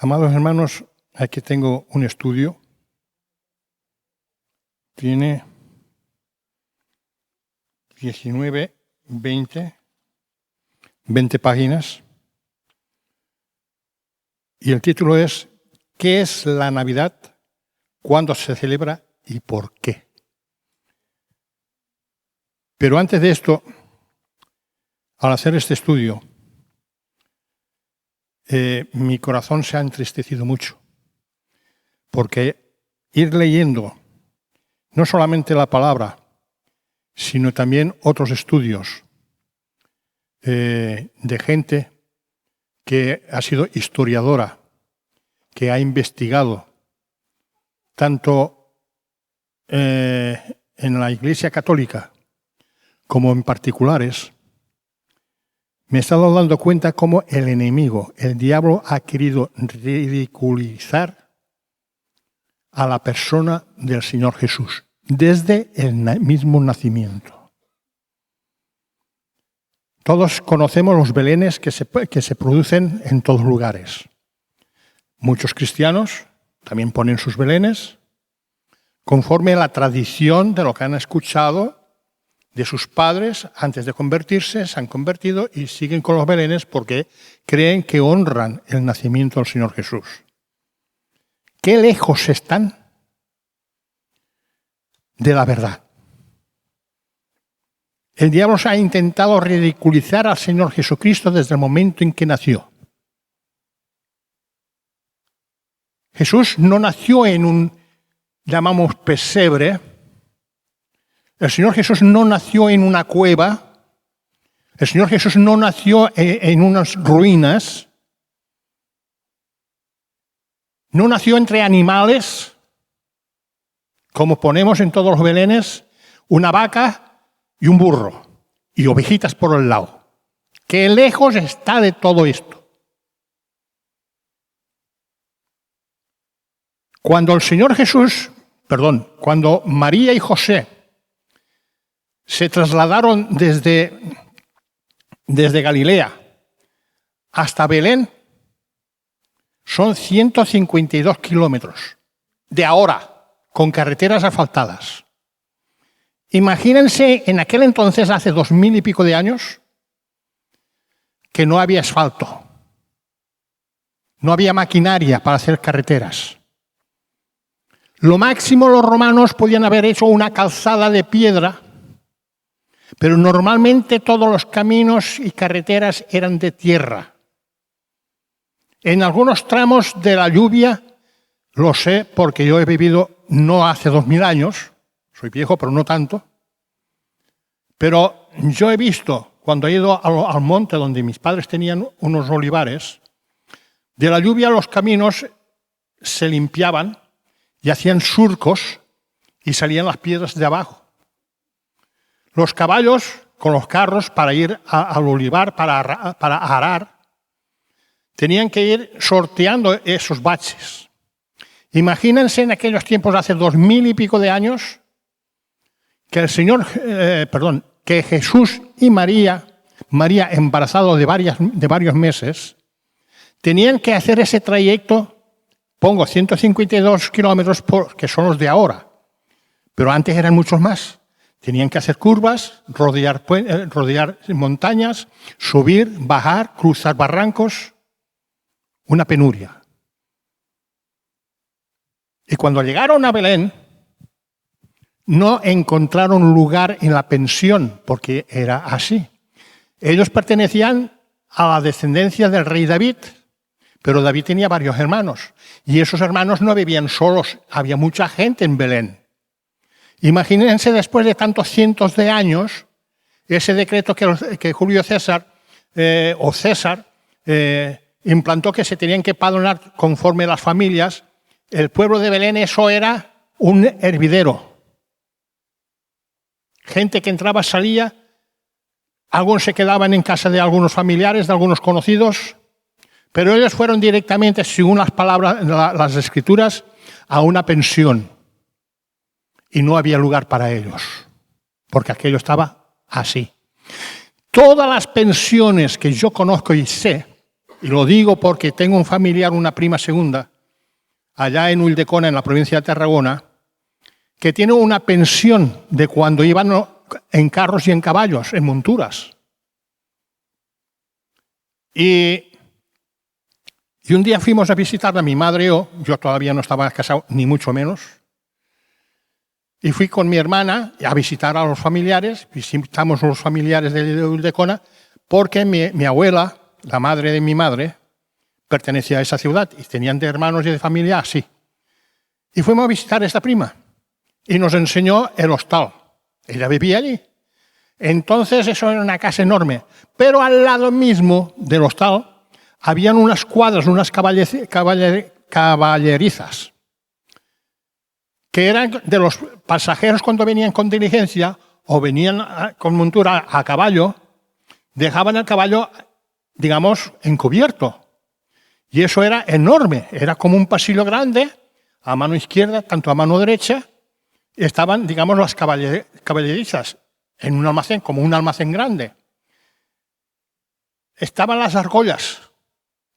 Amados hermanos, aquí tengo un estudio. Tiene 19, 20 páginas. Y el título es ¿Qué es la Navidad? ¿Cuándo se celebra y por qué? Pero antes de esto, al hacer este estudio, mi corazón se ha entristecido mucho, porque ir leyendo no solamente la palabra, sino también otros estudios de gente que ha sido historiadora, que ha investigado tanto en la Iglesia Católica como en particulares, me he estado dando cuenta cómo el enemigo, el diablo, ha querido ridiculizar a la persona del Señor Jesús desde el mismo nacimiento. Todos conocemos los belenes que se producen en todos lugares. Muchos cristianos también ponen sus belenes conforme a la tradición de lo que han escuchado de sus padres antes de convertirse, se han convertido y siguen con los belenes porque creen que honran el nacimiento del Señor Jesús. ¿Qué lejos están de la verdad? El diablo ha intentado ridiculizar al Señor Jesucristo desde el momento en que nació. Jesús no nació en un, llamamos, pesebre. El Señor Jesús no nació en una cueva. El Señor Jesús no nació en unas ruinas. No nació entre animales, como ponemos en todos los belenes, una vaca y un burro, y ovejitas por el lado. Qué lejos está de todo esto. Cuando María y José se trasladaron desde Galilea hasta Belén, son 152 kilómetros de ahora, con carreteras asfaltadas. Imagínense en aquel entonces, hace 2000 y pico de años, que no había asfalto, no había maquinaria para hacer carreteras. Lo máximo los romanos podían haber hecho una calzada de piedra, pero normalmente todos los caminos y carreteras eran de tierra. En algunos tramos de la lluvia, lo sé porque yo he vivido no hace 2000 años, soy viejo pero no tanto, pero yo he visto, cuando he ido al monte donde mis padres tenían unos olivares, de la lluvia los caminos se limpiaban y hacían surcos y salían las piedras de abajo. Los caballos con los carros para ir al olivar, para arar, tenían que ir sorteando esos baches. Imagínense en aquellos tiempos, hace 2000 y pico de años, que que Jesús y María embarazado de varios meses, tenían que hacer ese trayecto. Pongo 152 kilómetros que son los de ahora, pero antes eran muchos más. Tenían que hacer curvas, rodear montañas, subir, bajar, cruzar barrancos. Una penuria. Y cuando llegaron a Belén, no encontraron lugar en la pensión, porque era así. Ellos pertenecían a la descendencia del rey David, pero David tenía varios hermanos, y esos hermanos no vivían solos, había mucha gente en Belén. Imagínense después de tantos cientos de años, ese decreto que Julio César, implantó que se tenían que padronar conforme las familias. El pueblo de Belén, eso era un hervidero. Gente que entraba, salía, algunos se quedaban en casa de algunos familiares, de algunos conocidos, pero ellos fueron directamente, según las palabras, las escrituras, a una pensión. Y no había lugar para ellos, porque aquello estaba así. Todas las pensiones que yo conozco y sé, Y lo digo porque tengo un familiar, una prima segunda, allá en Ulldecona, en la provincia de Tarragona, que tiene una pensión de cuando iban en carros y en caballos, en monturas. Y un día fuimos a visitar a mi madre, yo todavía no estaba casado, ni mucho menos, y fui con mi hermana a visitar a los familiares, visitamos a los familiares de Ulldecona, porque mi abuela, la madre de mi madre, pertenecía a esa ciudad, y tenían de hermanos y de familia así. Y fuimos a visitar a esta prima, y nos enseñó el hostal. Ella vivía allí. Entonces eso era una casa enorme, pero al lado mismo del hostal habían unas cuadras, unas caballerizas, que eran de los pasajeros cuando venían con diligencia o venían con montura a caballo, dejaban el caballo, digamos, encubierto. Y eso era enorme, era como un pasillo grande, a mano izquierda, tanto a mano derecha, estaban, digamos, las caballerizas en un almacén, como un almacén grande. Estaban las argollas,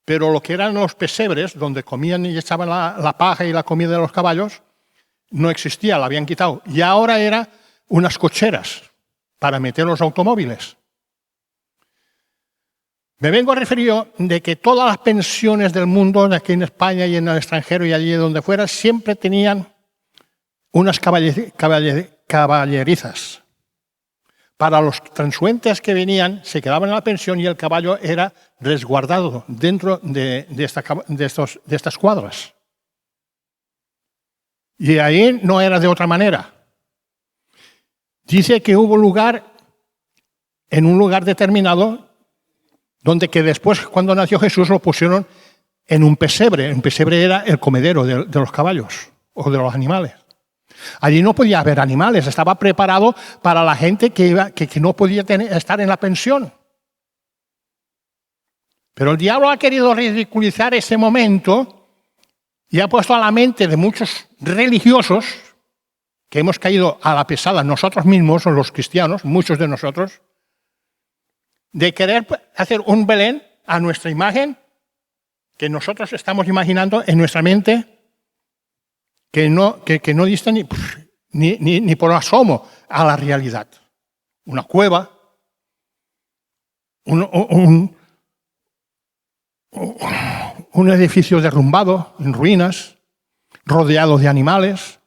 pero lo que eran los pesebres, donde comían y echaban la paja y la comida de los caballos, no existía, la habían quitado. Y ahora eran unas cocheras para meter los automóviles. Me vengo a referir de que todas las pensiones del mundo, aquí en España y en el extranjero y allí donde fuera, siempre tenían unas caballerizas. Para los transeúntes que venían, se quedaban en la pensión y el caballo era resguardado dentro de estas cuadras. Y ahí no era de otra manera. Dice que hubo lugar, en un lugar determinado, donde que después, cuando nació Jesús, lo pusieron en un pesebre. Un pesebre era el comedero de los caballos o de los animales. Allí no podía haber animales, estaba preparado para la gente que no podía estar en la pensión. Pero el diablo ha querido ridiculizar ese momento y ha puesto a la mente de muchos religiosos, que hemos caído a la pesada nosotros mismos, los cristianos, muchos de nosotros, de querer hacer un Belén a nuestra imagen, que nosotros estamos imaginando en nuestra mente, que no dista ni por asomo a la realidad. Una cueva, un edificio derrumbado, en ruinas, rodeado de animales.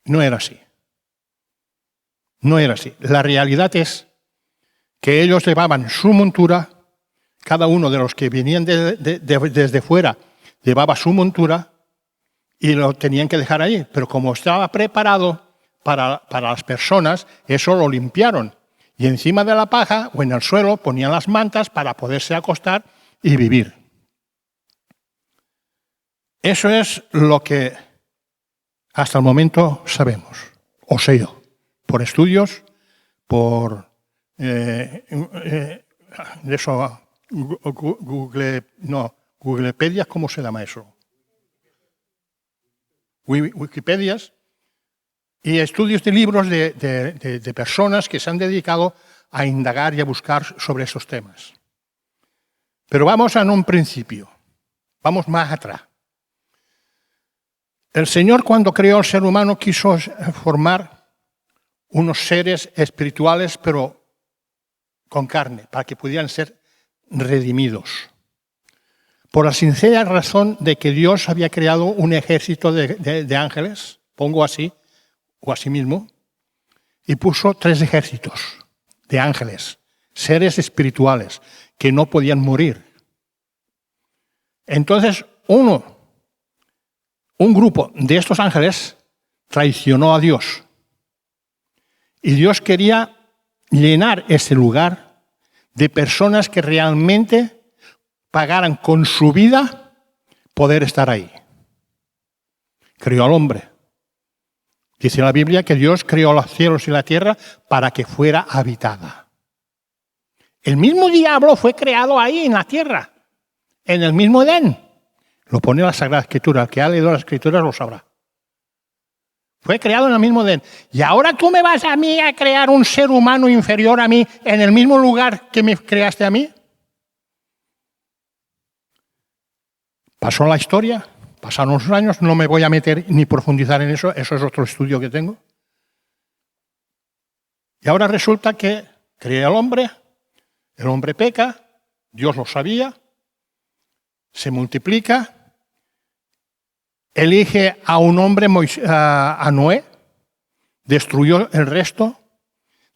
No era así. No era así. La realidad es que ellos llevaban su montura, cada uno de los que venían desde fuera llevaba su montura, y lo tenían que dejar allí. Pero como estaba preparado para las personas, eso lo limpiaron. Y encima de la paja o en el suelo ponían las mantas para poderse acostar y vivir. Eso es lo que hasta el momento sabemos. O sé yo. Por estudios, por Googlepedia, ¿cómo se llama eso? Wikipedias y estudios de libros de personas que se han dedicado a indagar y a buscar sobre esos temas. Pero vamos a un principio, vamos más atrás. El Señor, cuando creó al ser humano, quiso formar unos seres espirituales, pero con carne, para que pudieran ser redimidos. Por la sincera razón de que Dios había creado un ejército de ángeles, pongo así, o así mismo, y puso 3 ejércitos de ángeles, seres espirituales, que no podían morir. Entonces, un grupo de estos ángeles traicionó a Dios. Y Dios quería llenar ese lugar de personas que realmente pagaran con su vida poder estar ahí. Creó al hombre. Dice la Biblia que Dios creó los cielos y la tierra para que fuera habitada. El mismo diablo fue creado ahí en la tierra, en el mismo Edén. Lo pone la Sagrada Escritura. El que ha leído las Escrituras lo sabrá. Fue creado en el mismo Edén. Y ahora tú me vas a mí a crear un ser humano inferior a mí en el mismo lugar que me creaste a mí. Pasó la historia, pasaron los años, no me voy a meter ni profundizar en eso, eso es otro estudio que tengo. Y ahora resulta que crea el hombre peca, Dios lo sabía, se multiplica, elige a un hombre, a Noé, destruyó el resto,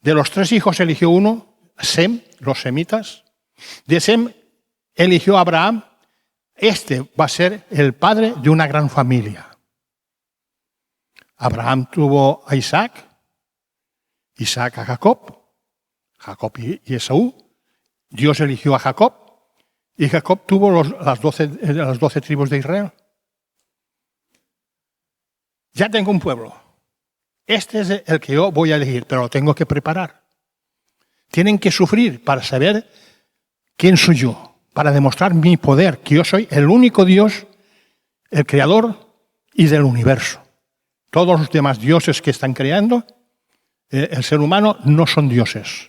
de los 3 hijos eligió uno, Sem, los semitas, de Sem eligió a Abraham, este va a ser el padre de una gran familia. Abraham tuvo a Isaac, Isaac a Jacob, Jacob y Esaú, Dios eligió a Jacob, y Jacob tuvo las 12 tribus de Israel. Ya tengo un pueblo. Este es el que yo voy a elegir, pero lo tengo que preparar. Tienen que sufrir para saber quién soy yo, para demostrar mi poder, que yo soy el único Dios, el creador y del universo. Todos los demás dioses que están creando, el ser humano no son dioses.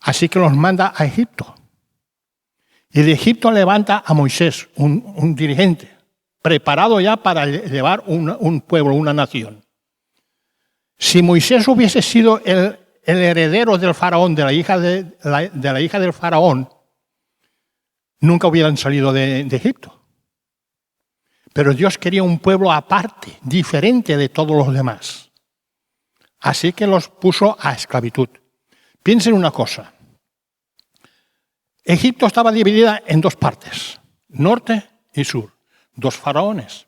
Así que los manda a Egipto. Y de Egipto levanta a Moisés, un dirigente, preparado ya para llevar un pueblo, una nación. Si Moisés hubiese sido el heredero del faraón, de la hija del faraón, nunca hubieran salido de Egipto. Pero Dios quería un pueblo aparte, diferente de todos los demás. Así que los puso a esclavitud. Piensen una cosa. Egipto estaba dividida en 2 partes, norte y sur, 2 faraones.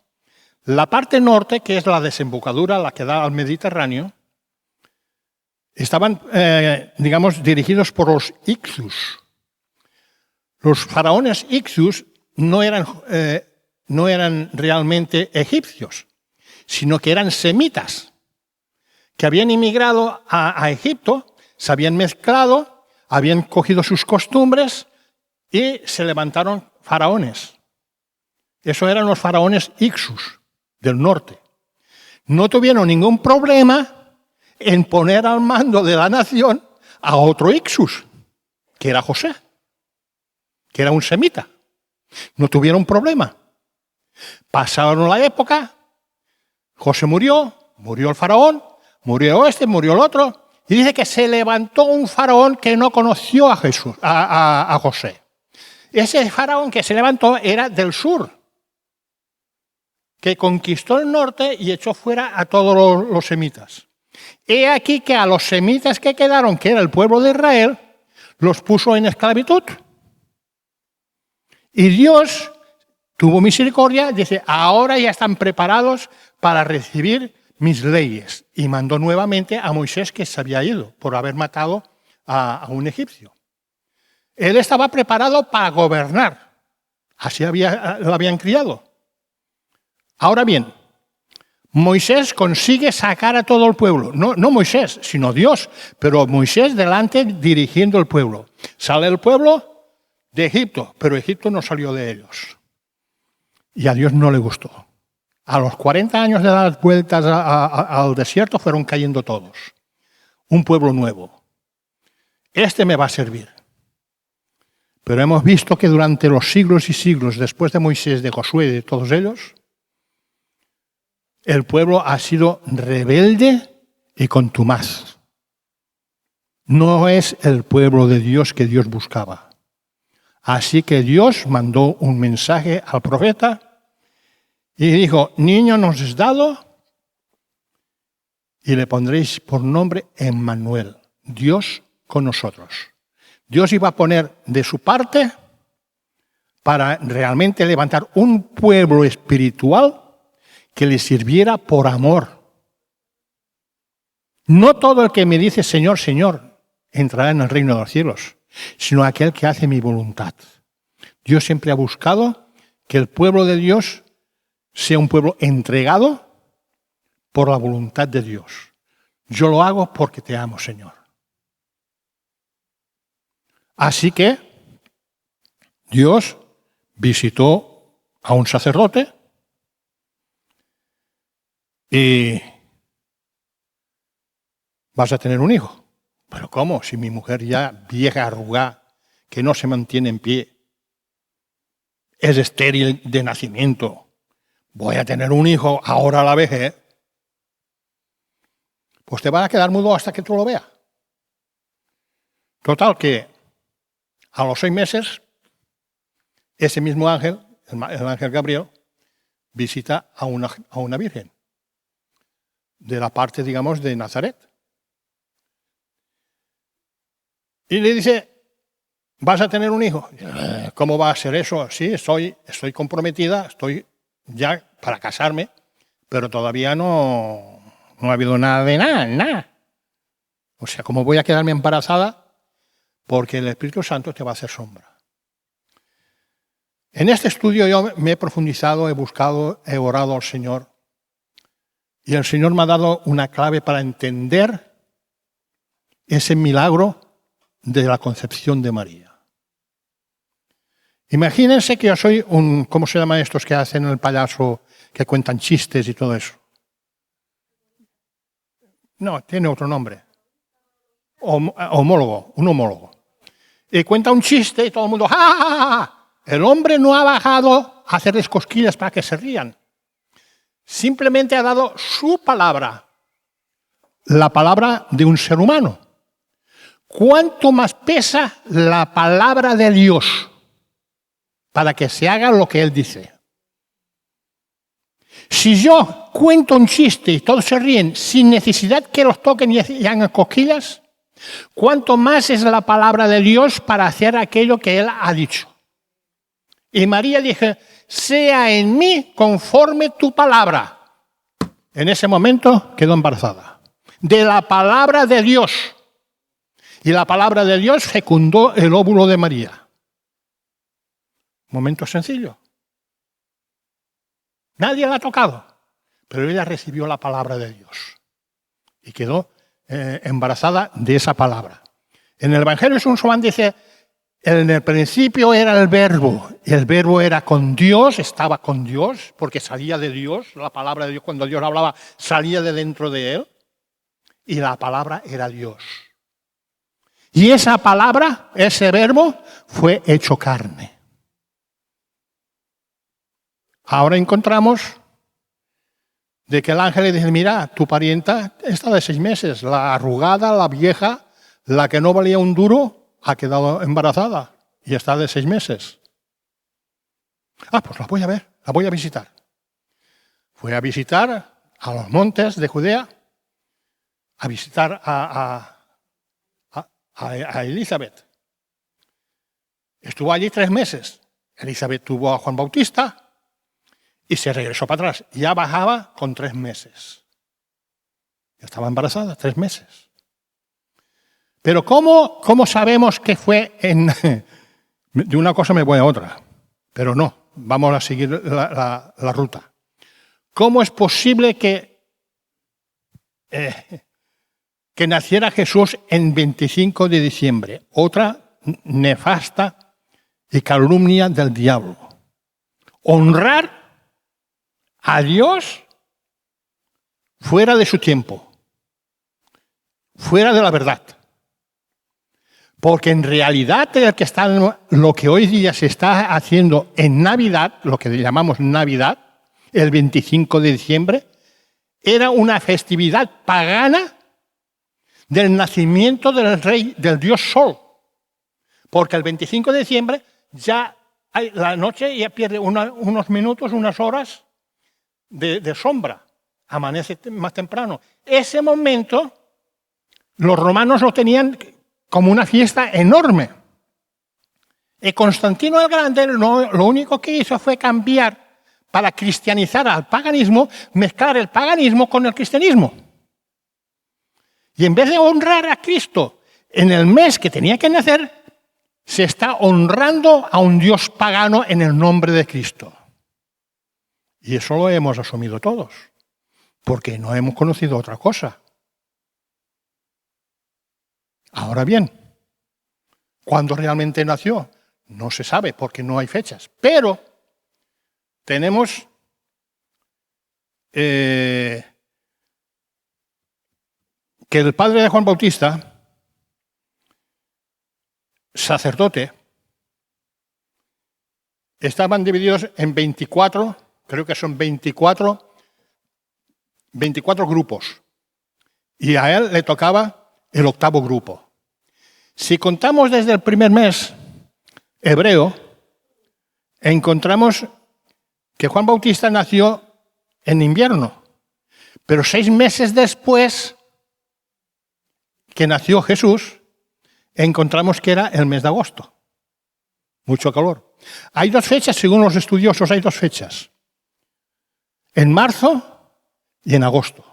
La parte norte, que es la desembocadura, la que da al Mediterráneo, estaban, dirigidos por los Ixus. Los faraones Ixus no eran realmente egipcios, sino que eran semitas, que habían inmigrado a Egipto, se habían mezclado, habían cogido sus costumbres y se levantaron faraones. Eso eran los faraones Ixus del norte. No tuvieron ningún problema en poner al mando de la nación a otro Ixus, que era José, que era un semita. No tuvieron problema. Pasaron la época, José murió el faraón, murió este, murió el otro, y dice que se levantó un faraón que no conoció a José. Ese faraón que se levantó era del sur, que conquistó el norte y echó fuera a todos los semitas. He aquí que a los semitas que quedaron, que era el pueblo de Israel, los puso en esclavitud. Y Dios tuvo misericordia, dice, ahora ya están preparados para recibir mis leyes. Y mandó nuevamente a Moisés, que se había ido por haber matado a un egipcio. Él estaba preparado para gobernar. Así lo habían criado. Ahora bien, Moisés consigue sacar a todo el pueblo. No Moisés, sino Dios. Pero Moisés delante dirigiendo el pueblo. Sale el pueblo de Egipto, pero Egipto no salió de ellos. Y a Dios no le gustó. A los 40 años de dar vueltas al desierto fueron cayendo todos. Un pueblo nuevo. Este me va a servir. Pero hemos visto que durante los siglos y siglos, después de Moisés, de Josué y de todos ellos, el pueblo ha sido rebelde y contumaz. No es el pueblo de Dios que Dios buscaba. Así que Dios mandó un mensaje al profeta y dijo, niño nos es dado y le pondréis por nombre Emmanuel, Dios con nosotros. Dios iba a poner de su parte para realmente levantar un pueblo espiritual que le sirviera por amor. No todo el que me dice Señor, Señor, entrará en el reino de los cielos, sino aquel que hace mi voluntad. Dios siempre ha buscado que el pueblo de Dios sea un pueblo entregado por la voluntad de Dios. Yo lo hago porque te amo, Señor. Así que Dios visitó a un sacerdote y vas a tener un hijo. ¿Pero cómo? Si mi mujer ya vieja, arrugada, que no se mantiene en pie. es estéril de nacimiento. Voy a tener un hijo ahora a la vejez. Pues te vas a quedar mudo hasta que tú lo veas. Total que a los 6 meses, ese mismo ángel, el ángel Gabriel, visita a una virgen de la parte, digamos, de Nazaret. Y le dice, ¿vas a tener un hijo? ¿Cómo va a ser eso? Sí, estoy comprometida, estoy ya para casarme, pero todavía no ha habido nada de nada. O sea, ¿cómo voy a quedarme embarazada? Porque el Espíritu Santo te va a hacer sombra. En este estudio yo me he profundizado, he buscado, he orado al Señor, y el Señor me ha dado una clave para entender ese milagro de la concepción de María. Imagínense que yo soy ¿cómo se llaman estos que hacen el payaso, que cuentan chistes y todo eso? No, tiene otro nombre. Un homólogo. Y cuenta un chiste y todo el mundo, ¡ja, ja, ja, ja! El hombre no ha bajado a hacerles cosquillas para que se rían. Simplemente ha dado su palabra, la palabra de un ser humano. ¿Cuánto más pesa la palabra de Dios para que se haga lo que Él dice? Si yo cuento un chiste y todos se ríen sin necesidad que los toquen y hagan cosquillas, ¿cuánto más es la palabra de Dios para hacer aquello que Él ha dicho? Y María dijo, sea en mí conforme tu palabra. En ese momento quedó embarazada. De la palabra de Dios. Y la palabra de Dios fecundó el óvulo de María. Momento sencillo. Nadie la ha tocado. Pero ella recibió la palabra de Dios. Y quedó embarazada de esa palabra. En el Evangelio de San Juan dice, en el principio era el Verbo, y el Verbo era con Dios, estaba con Dios, porque salía de Dios, la palabra de Dios, cuando Dios hablaba, salía de dentro de él, y la palabra era Dios. Y esa palabra, ese Verbo, fue hecho carne. Ahora encontramos de que el ángel le dice, mira, tu parienta está de 6 meses, la arrugada, la vieja, la que no valía un duro, ha quedado embarazada y está de 6 meses. Pues la voy a ver, la voy a visitar. Fue a visitar a los montes de Judea, a visitar a Elizabeth. Estuvo allí 3 meses. Elizabeth tuvo a Juan Bautista y se regresó para atrás. Ya bajaba con 3 meses. Ya estaba embarazada, 3 meses. Pero ¿cómo sabemos que fue de una cosa me voy a otra? Pero no, vamos a seguir la ruta. ¿Cómo es posible que naciera Jesús en 25 de diciembre? Otra nefasta y calumnia del diablo. Honrar a Dios fuera de su tiempo, fuera de la verdad. Porque en realidad lo que hoy día se está haciendo en Navidad, lo que llamamos Navidad, el 25 de diciembre, era una festividad pagana del nacimiento del rey, del dios Sol. Porque el 25 de diciembre ya la noche ya pierde unos minutos, unas horas de sombra. Amanece más temprano. Ese momento los romanos lo tenían como una fiesta enorme. Y Constantino el Grande lo único que hizo fue cambiar, para cristianizar al paganismo, mezclar el paganismo con el cristianismo. Y en vez de honrar a Cristo en el mes que tenía que nacer, se está honrando a un Dios pagano en el nombre de Cristo. Y eso lo hemos asumido todos, porque no hemos conocido otra cosa. Ahora bien, ¿cuándo realmente nació? No se sabe porque no hay fechas. Pero tenemos que el padre de Juan Bautista, sacerdote, estaban divididos en 24, creo que son 24 grupos. Y a él le tocaba el 8º grupo. Si contamos desde el primer mes hebreo, encontramos que Juan Bautista nació en invierno, pero 6 meses después que nació Jesús, encontramos que era el mes de agosto. Mucho calor. Hay 2 fechas, según los estudiosos, hay 2 fechas. En marzo y en agosto.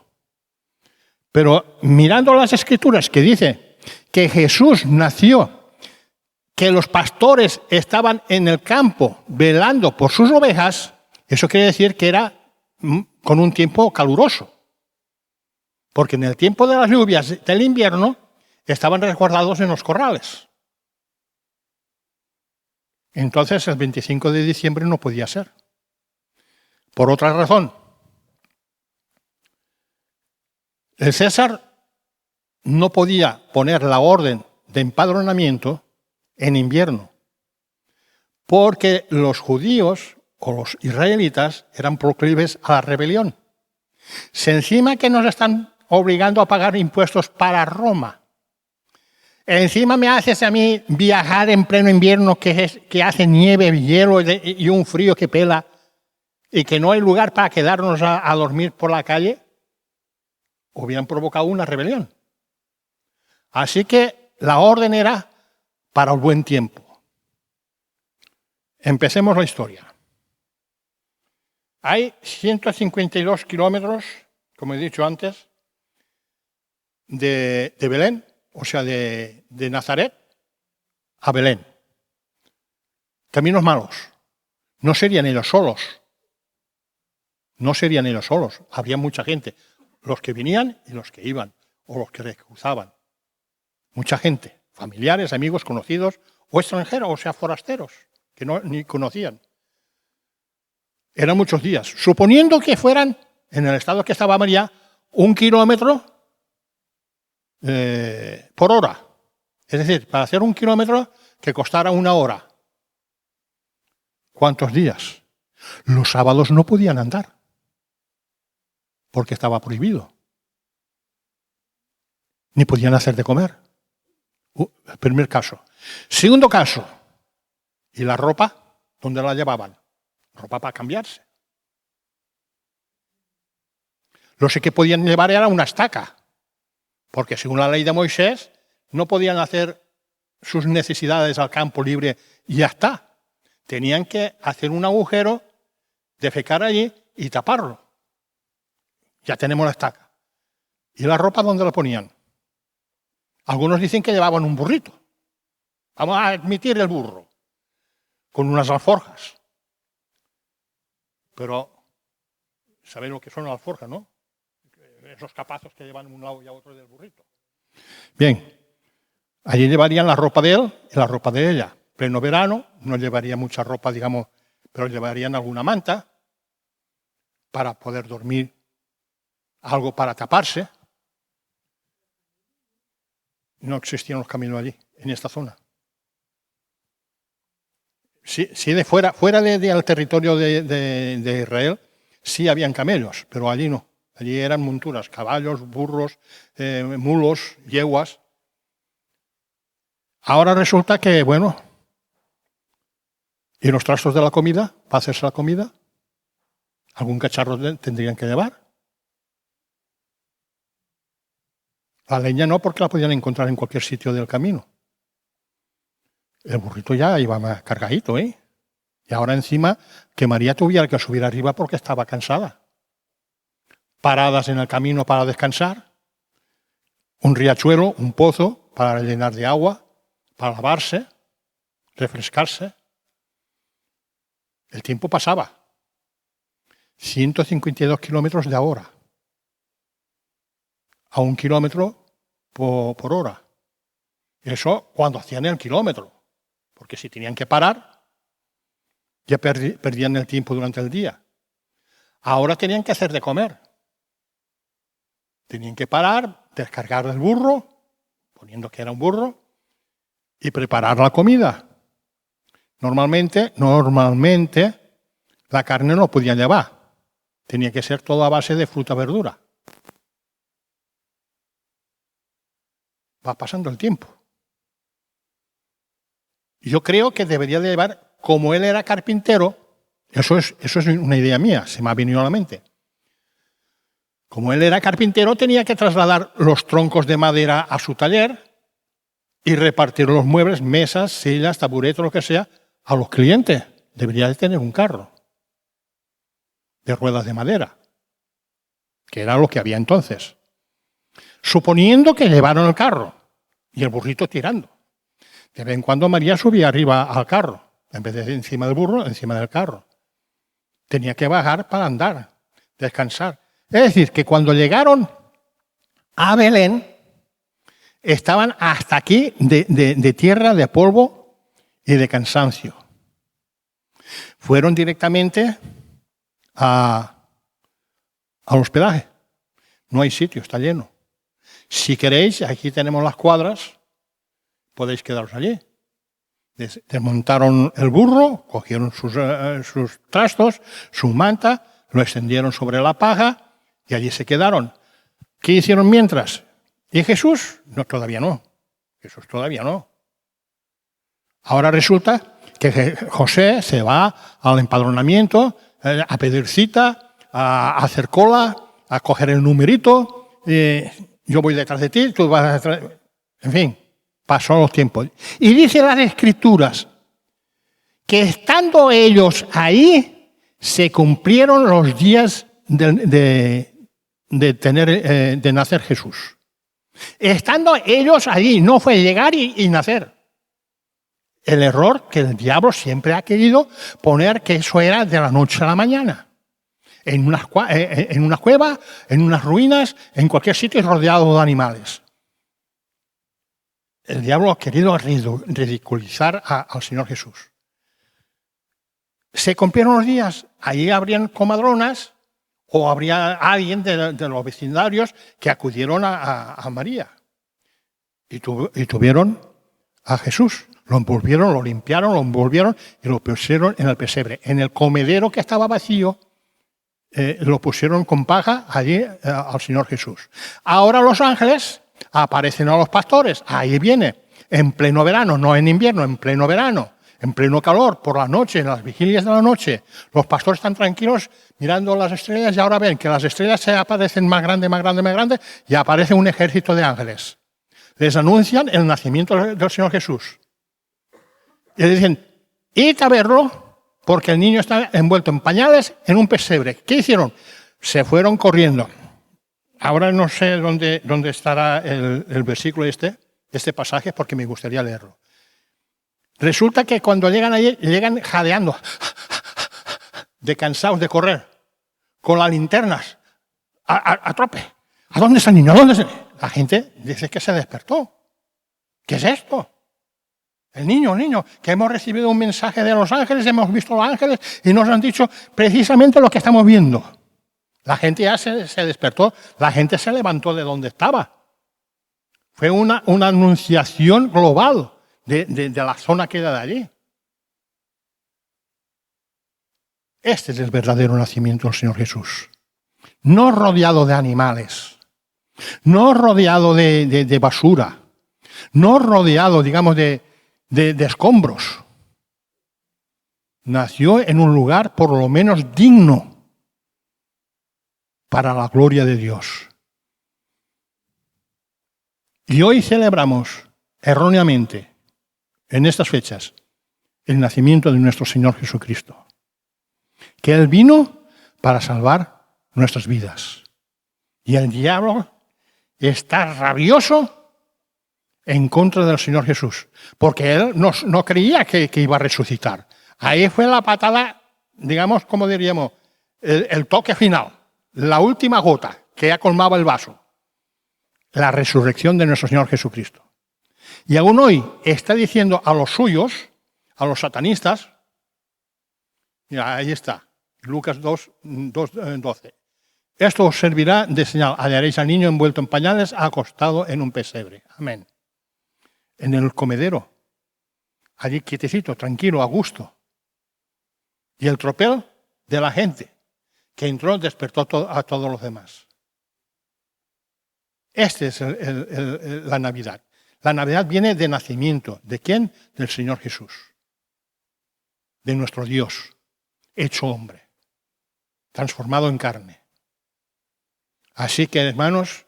Pero mirando las Escrituras que dice que Jesús nació, que los pastores estaban en el campo velando por sus ovejas, eso quiere decir que era con un tiempo caluroso. Porque en el tiempo de las lluvias del invierno estaban resguardados en los corrales. Entonces el 25 de diciembre no podía ser. Por otra razón, el César no podía poner la orden de empadronamiento en invierno, porque los judíos o los israelitas eran proclives a la rebelión. Si encima que nos están obligando a pagar impuestos para Roma, encima me haces a mí viajar en pleno invierno que hace nieve, hielo y un frío que pela y que no hay lugar para quedarnos a dormir por la calle, hubieran provocado una rebelión. Así que la orden era para el buen tiempo. Empecemos la historia. Hay 152 kilómetros, como he dicho antes, de Belén, o sea, de Nazaret a Belén. Caminos malos. No serían ellos solos. No serían ellos solos. Habría mucha gente. Los que venían y los que iban, o los que cruzaban. Mucha gente. Familiares, amigos, conocidos, o extranjeros, o sea, forasteros, que no ni conocían. Eran muchos días. Suponiendo que fueran, en el estado que estaba María, 1 kilómetro por hora. Es decir, para hacer 1 kilómetro que costara 1 hora. ¿Cuántos días? Los sábados no podían andar, porque estaba prohibido. Ni podían hacer de comer. El primer caso. Segundo caso. ¿Y la ropa? ¿Dónde la llevaban? Ropa para cambiarse. Lo que podían llevar era una estaca, porque según la ley de Moisés no podían hacer sus necesidades al campo libre y ya está. Tenían que hacer un agujero, defecar allí y taparlo. Ya tenemos la estaca. ¿Y la ropa dónde la ponían? Algunos dicen que llevaban un burrito. Vamos a admitir el burro, con unas alforjas. Pero, ¿sabéis lo que son las alforjas, no? Esos capazos que llevan un lado y a otro del burrito. Bien, allí llevarían la ropa de él y la ropa de ella. Pleno verano, no llevaría mucha ropa, digamos, pero llevarían alguna manta para poder dormir, algo para taparse. No existían los caminos allí, en esta zona. Sí, fuera del territorio de Israel, sí habían camellos, pero allí no. Allí eran monturas, caballos, burros, mulos, yeguas. Ahora resulta que, bueno, ¿y los trastos de la comida? ¿Para hacerse la comida? ¿Algún cacharro tendrían que llevar? La leña no, porque la podían encontrar en cualquier sitio del camino. El burrito ya iba más cargadito, ¿eh? Y ahora encima que María tuviera que subir arriba porque estaba cansada. Paradas en el camino para descansar, un riachuelo, un pozo para llenar de agua, para lavarse, refrescarse. El tiempo pasaba. 152 kilómetros de hora. A 1 kilómetro por hora. Eso cuando hacían el kilómetro. Porque si tenían que parar, ya perdían el tiempo durante el día. Ahora tenían que hacer de comer. Tenían que parar, descargar el burro, poniendo que era un burro, y preparar la comida. Normalmente, la carne no podía llevar. Tenía que ser todo a base de fruta y verdura. Va pasando el tiempo. Yo creo que debería de llevar, como él era carpintero, eso es una idea mía, se me ha venido a la mente. Como él era carpintero, tenía que trasladar los troncos de madera a su taller y repartir los muebles, mesas, sillas, taburetes, lo que sea, a los clientes. Debería de tener un carro de ruedas de madera, que era lo que había entonces. Suponiendo que llevaron el carro y el burrito tirando. De vez en cuando María subía arriba al carro, en vez de encima del burro, encima del carro. Tenía que bajar para andar, descansar. Es decir, que cuando llegaron a Belén, estaban hasta aquí de tierra, de polvo y de cansancio. Fueron directamente al hospedaje. No hay sitio, está lleno. Si queréis, aquí tenemos las cuadras, podéis quedaros allí. Desmontaron el burro, cogieron sus trastos, su manta, lo extendieron sobre la paja y allí se quedaron. ¿Qué hicieron mientras? ¿Y Jesús? No, todavía no. Jesús todavía no. Ahora resulta que José se va al empadronamiento a pedir cita, a hacer cola, a coger el numerito. Yo voy detrás de ti, tú vas detrás. En fin, pasó los tiempos. Y dice las Escrituras que estando ellos ahí, se cumplieron los días de nacer Jesús. Estando ellos allí, no fue llegar y nacer. El error que el diablo siempre ha querido poner que eso era de la noche a la mañana. En una cueva, en unas ruinas, en cualquier sitio rodeado de animales. El diablo ha querido ridiculizar al Señor Jesús. Se cumplieron los días, allí habrían comadronas o habría alguien de los vecindarios que acudieron a María. Y tuvieron a Jesús. Lo envolvieron, lo limpiaron, lo envolvieron y lo pusieron en el pesebre. En el comedero que estaba vacío, lo pusieron con paja allí al Señor Jesús. Ahora los ángeles aparecen a los pastores. Ahí viene, en pleno verano, no en invierno, en pleno verano, en pleno calor, por la noche, en las vigilias de la noche. Los pastores están tranquilos mirando las estrellas y ahora ven que las estrellas se aparecen más grande, más grande, más grande y aparece un ejército de ángeles. Les anuncian el nacimiento del Señor Jesús. Y le dicen, id a verlo, porque el niño está envuelto en pañales en un pesebre. ¿Qué hicieron? Se fueron corriendo. Ahora no sé dónde estará el versículo este pasaje, porque me gustaría leerlo. Resulta que cuando llegan allí, llegan jadeando, de cansados de correr, con las linternas, a trope. ¿A dónde está el niño? ¿A dónde está? La gente dice que se despertó. ¿Qué es esto? El niño, que hemos recibido un mensaje de los ángeles, hemos visto a los ángeles y nos han dicho precisamente lo que estamos viendo. La gente ya se despertó, la gente se levantó de donde estaba. Fue una anunciación global de la zona que era de allí. Este es el verdadero nacimiento del Señor Jesús. No rodeado de animales, no rodeado de basura, no rodeado, digamos, de escombros. Nació en un lugar por lo menos digno para la gloria de Dios. Y hoy celebramos erróneamente, en estas fechas, el nacimiento de nuestro Señor Jesucristo. Que Él vino para salvar nuestras vidas. Y el diablo está rabioso en contra del Señor Jesús, porque él no creía que iba a resucitar. Ahí fue la patada, digamos, como diríamos, el toque final, la última gota que ya colmaba el vaso, la resurrección de nuestro Señor Jesucristo. Y aún hoy está diciendo a los suyos, a los satanistas, mira, ahí está, Lucas 2:12. Esto os servirá de señal, hallaréis al niño envuelto en pañales, acostado en un pesebre. Amén. En el comedero. allí quietecito, tranquilo, a gusto. Y el tropel de la gente que entró despertó a todos los demás. Esta es la Navidad. La Navidad viene de nacimiento. ¿De quién? Del Señor Jesús. De nuestro Dios, hecho hombre, transformado en carne. Así que, hermanos,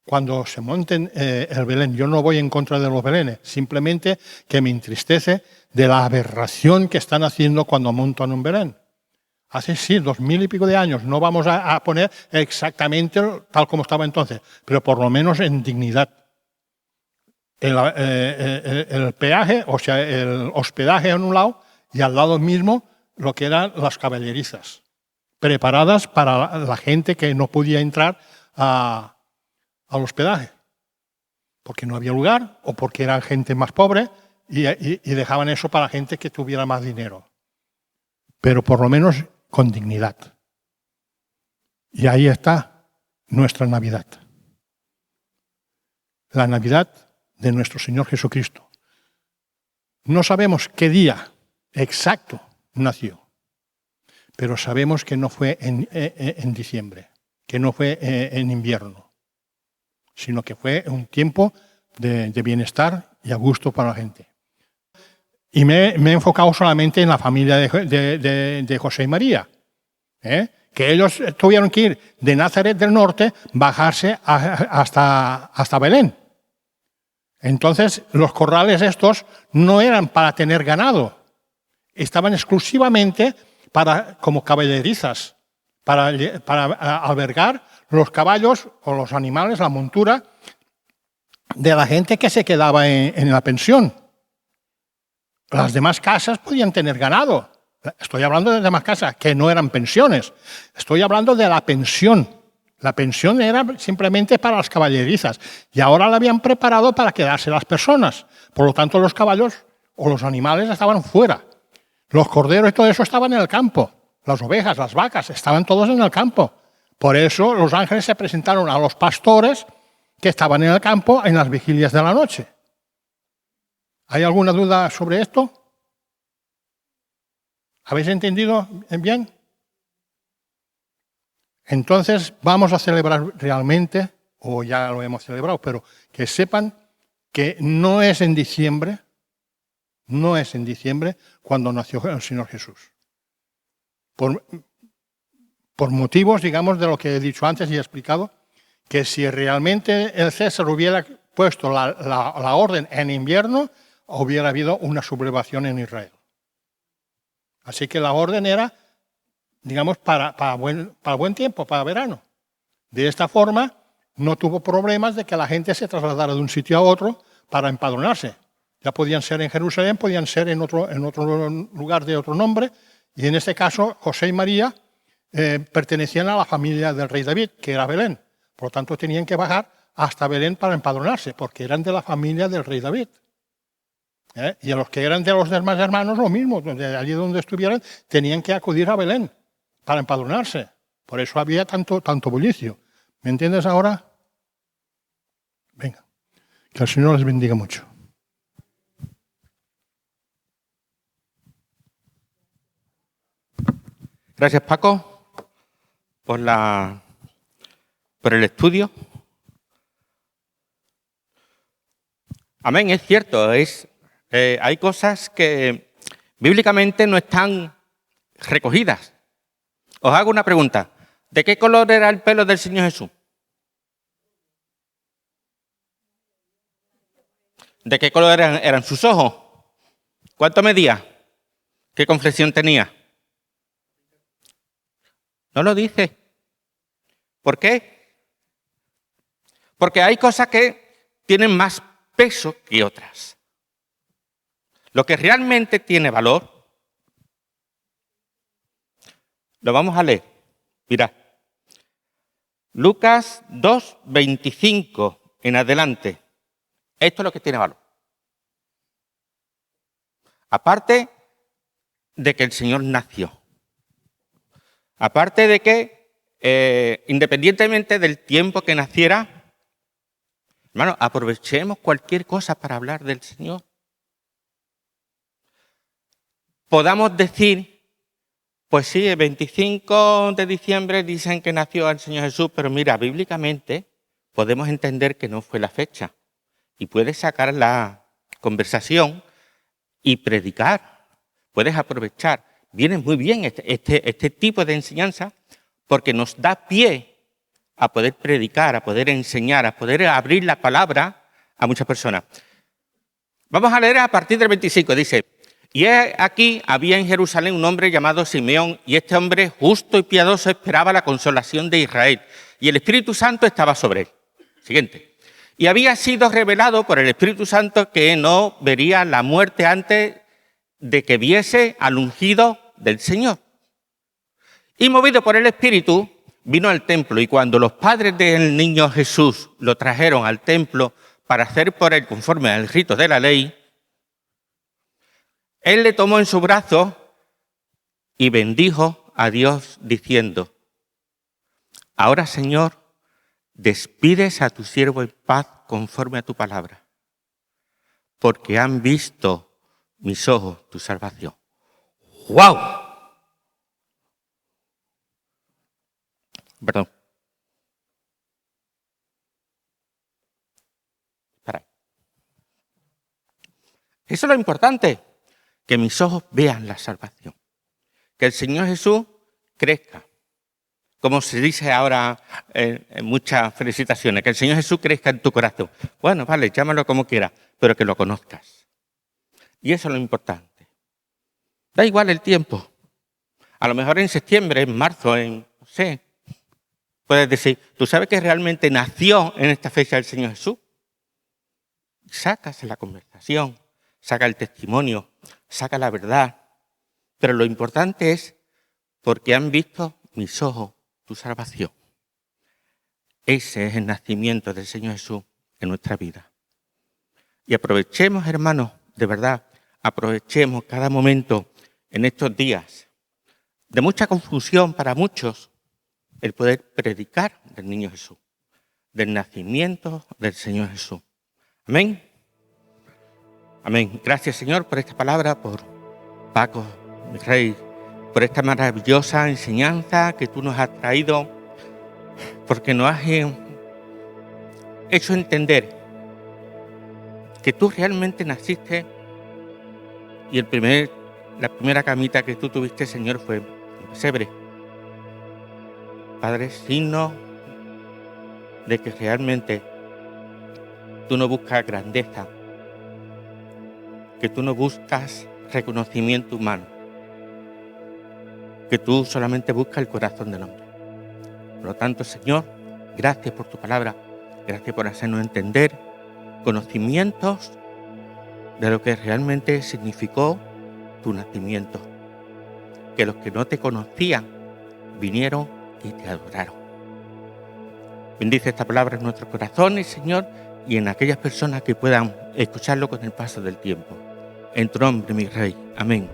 cuando se monten el Belén, yo no voy en contra de los Belenes, simplemente que me entristece de la aberración que están haciendo cuando montan un Belén. Hace sí, 2000 y pico de años, no vamos a poner exactamente tal como estaba entonces, pero por lo menos en dignidad. El peaje, o sea, el hospedaje en un lado y al lado mismo lo que eran las caballerizas, preparadas para la gente que no podía entrar al hospedaje, porque no había lugar o porque eran gente más pobre y dejaban eso para gente que tuviera más dinero. Pero por lo menos con dignidad. Y ahí está nuestra Navidad. La Navidad de nuestro Señor Jesucristo. No sabemos qué día exacto nació, pero sabemos que no fue en diciembre, que no fue en invierno, sino que fue un tiempo de bienestar y a gusto para la gente. Y me he enfocado solamente en la familia de José y María, que ellos tuvieron que ir de Nazaret del Norte, bajarse hasta Belén. Entonces, los corrales estos no eran para tener ganado, estaban exclusivamente como caballerizas, para albergar los caballos o los animales, la montura, de la gente que se quedaba en la pensión. Las demás casas podían tener ganado. Estoy hablando de las demás casas, que no eran pensiones. Estoy hablando de la pensión. La pensión era simplemente para las caballerizas y ahora la habían preparado para quedarse las personas. Por lo tanto, los caballos o los animales estaban fuera. Los corderos y todo eso estaban en el campo. Las ovejas, las vacas, estaban todos en el campo. Por eso los ángeles se presentaron a los pastores que estaban en el campo en las vigilias de la noche. ¿Hay alguna duda sobre esto? ¿Habéis entendido bien? Entonces vamos a celebrar realmente, o ya lo hemos celebrado, pero que sepan que no es en diciembre cuando nació el Señor Jesús. Por motivos, digamos, de lo que he dicho antes y he explicado, que si realmente el César hubiera puesto la orden en invierno, hubiera habido una sublevación en Israel. Así que la orden era, digamos, para buen tiempo, para verano. De esta forma, no tuvo problemas de que la gente se trasladara de un sitio a otro para empadronarse. Ya podían ser en Jerusalén, podían ser en otro lugar de otro nombre, y en este caso, José y María pertenecían a la familia del rey David, que era Belén. Por lo tanto, tenían que bajar hasta Belén para empadronarse, porque eran de la familia del rey David. Y a los que eran de los demás hermanos, lo mismo, allí donde estuvieran, tenían que acudir a Belén para empadronarse. Por eso había tanto bullicio. ¿Me entiendes ahora? Venga, que el Señor les bendiga mucho. Gracias, Paco, por el estudio. Amén, es cierto, hay cosas que bíblicamente no están recogidas. Os hago una pregunta. ¿De qué color era el pelo del Señor Jesús? ¿De qué color eran sus ojos? ¿Cuánto medía? ¿Qué complexión tenía? No lo dice. ¿Por qué? Porque hay cosas que tienen más peso que otras. Lo que realmente tiene valor, lo vamos a leer. Mirad. Lucas 2, 25 en adelante. Esto es lo que tiene valor. Aparte de que el Señor nació. Aparte de que, independientemente del tiempo que naciera, hermano, aprovechemos cualquier cosa para hablar del Señor. podamos decir, pues sí, el 25 de diciembre dicen que nació el Señor Jesús, pero mira, bíblicamente podemos entender que no fue la fecha. Y puedes sacar la conversación y predicar. Puedes aprovechar. Viene muy bien este tipo de enseñanza porque nos da pie a poder predicar, a poder enseñar, a poder abrir la palabra a muchas personas. Vamos a leer a partir del 25. Dice, y aquí había en Jerusalén un hombre llamado Simeón, y este hombre justo y piadoso esperaba la consolación de Israel, y el Espíritu Santo estaba sobre él. Siguiente. Y había sido revelado por el Espíritu Santo que no vería la muerte antes de que viese al ungido del Señor. Y movido por el Espíritu, vino al templo, y cuando los padres del niño Jesús lo trajeron al templo para hacer por él conforme al rito de la ley, él le tomó en su brazo y bendijo a Dios diciendo, ahora, Señor, despides a tu siervo en paz conforme a tu palabra, porque han visto mis ojos tu salvación. ¡Guau! Perdón. Para ahí. Eso es lo importante, que mis ojos vean la salvación. Que el Señor Jesús crezca. Como se dice ahora en muchas felicitaciones, que el Señor Jesús crezca en tu corazón. Bueno, vale, llámalo como quieras, pero que lo conozcas. Y eso es lo importante. Da igual el tiempo. A lo mejor en septiembre, en marzo, no sé, puedes decir, ¿tú sabes que realmente nació en esta fecha el Señor Jesús? Sacas la conversación, saca el testimonio, saca la verdad. Pero lo importante es porque han visto mis ojos tu salvación. Ese es el nacimiento del Señor Jesús en nuestra vida. Y aprovechemos, hermanos, de verdad, aprovechemos cada momento en estos días de mucha confusión para muchos, el poder predicar del niño Jesús, del nacimiento del Señor Jesús. Amén. Amén. Gracias, Señor, por esta palabra, por Paco, mi Rey, por esta maravillosa enseñanza que tú nos has traído, porque nos has hecho entender que tú realmente naciste y la primera camita que tú tuviste, Señor, fue un pesebre. Padre, signo de que realmente tú no buscas grandeza, que tú no buscas reconocimiento humano, que tú solamente buscas el corazón del hombre. Por lo tanto, Señor, gracias por tu palabra, gracias por hacernos entender conocimientos de lo que realmente significó tu nacimiento. Que los que no te conocían vinieron y te adoraron. Bendice esta palabra en nuestros corazones, Señor, y en aquellas personas que puedan escucharlo con el paso del tiempo. En tu nombre, mi Rey. Amén.